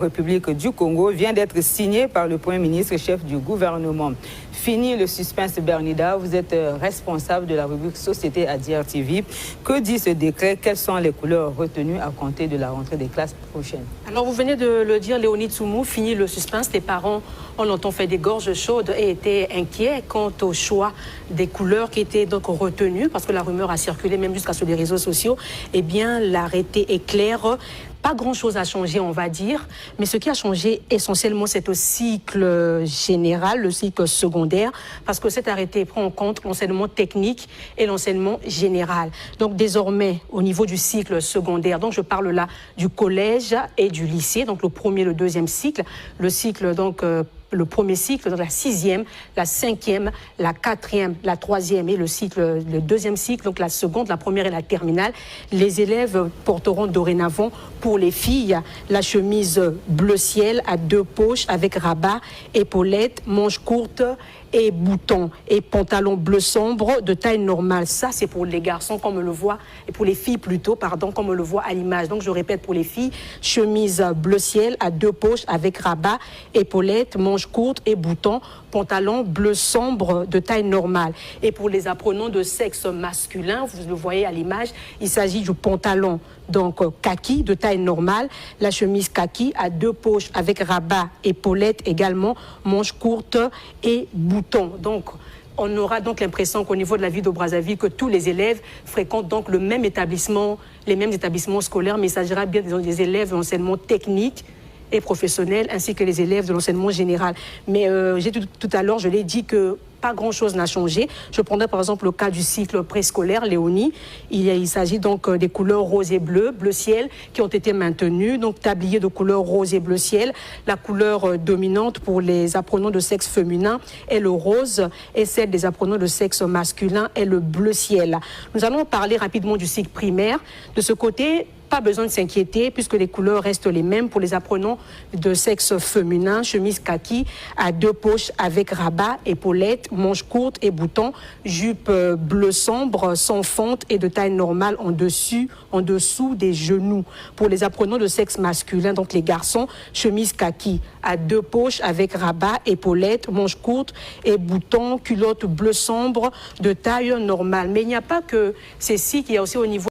République du Congo vient d'être signé par le Premier ministre, chef du gouvernement. Fini le suspense, Bernida, vous êtes responsable de la rubrique Société à DRTV. Que dit ce décret? Quelles sont les couleurs retenues à compter de la rentrée des classes prochaines? Alors vous venez de le dire, Léonie Tsoumou, fini le suspense. Les parents, on l'entend, fait des gorges chaudes et étaient inquiets quant au choix des couleurs qui étaient donc retenues, parce que la rumeur a circulé même jusqu'à sur les réseaux sociaux. Eh bien, l'arrêté est clair. Pas grand-chose a changé, on va dire, mais ce qui a changé essentiellement, c'est au cycle général, le cycle secondaire, parce que cet arrêté prend en compte l'enseignement technique et l'enseignement général. Donc désormais, au niveau du cycle secondaire, donc je parle là du collège et du lycée, donc le premier et le deuxième cycle, le cycle donc le premier cycle, donc la sixième, la cinquième, la quatrième, la troisième et le deuxième cycle, donc la seconde, la première et la terminale. Les élèves porteront dorénavant pour les filles la chemise bleu ciel à 2 poches avec rabat, épaulettes, manches courtes et boutons et pantalon bleu sombre de taille normale. Ça, c'est pour les garçons, comme on le voit, et pour les filles plutôt, pardon, comme on le voit à l'image. Donc, je répète, pour les filles, chemise bleu ciel à 2 poches avec rabat, épaulettes, manches courtes et boutons, pantalon bleu sombre de taille normale. Et pour les apprenants de sexe masculin, vous le voyez à l'image, il s'agit du pantalon donc kaki de taille normale, la chemise kaki à 2 poches avec rabat, épaulettes également, manches courtes et boutons. Donc, on aura donc l'impression qu'au niveau de la ville de Brazzaville, que tous les élèves fréquentent donc le même établissement, les mêmes établissements scolaires, mais il s'agira bien des élèves de l'enseignement technique et professionnel, ainsi que les élèves de l'enseignement général. Mais j'ai tout à l'heure, je l'ai dit que pas grand-chose n'a changé. Je prendrai par exemple le cas du cycle préscolaire, Léonie. Il s'agit donc des couleurs rose et bleu, bleu ciel, qui ont été maintenues. Donc tablier de couleur rose et bleu ciel. La couleur dominante pour les apprenants de sexe féminin est le rose et celle des apprenants de sexe masculin est le bleu ciel. Nous allons parler rapidement du cycle primaire. De ce côté, pas besoin de s'inquiéter puisque les couleurs restent les mêmes pour les apprenants de sexe féminin. Chemise kaki à 2 poches avec rabat, épaulettes, manches courtes et boutons, jupe bleu sombre sans fente et de taille normale en dessous des genoux. Pour les apprenants de sexe masculin, donc les garçons, chemise kaki à 2 poches avec rabat, épaulettes, manches courtes et boutons, culotte bleu sombre de taille normale. Mais il n'y a pas que ces cycles, il y a aussi au niveau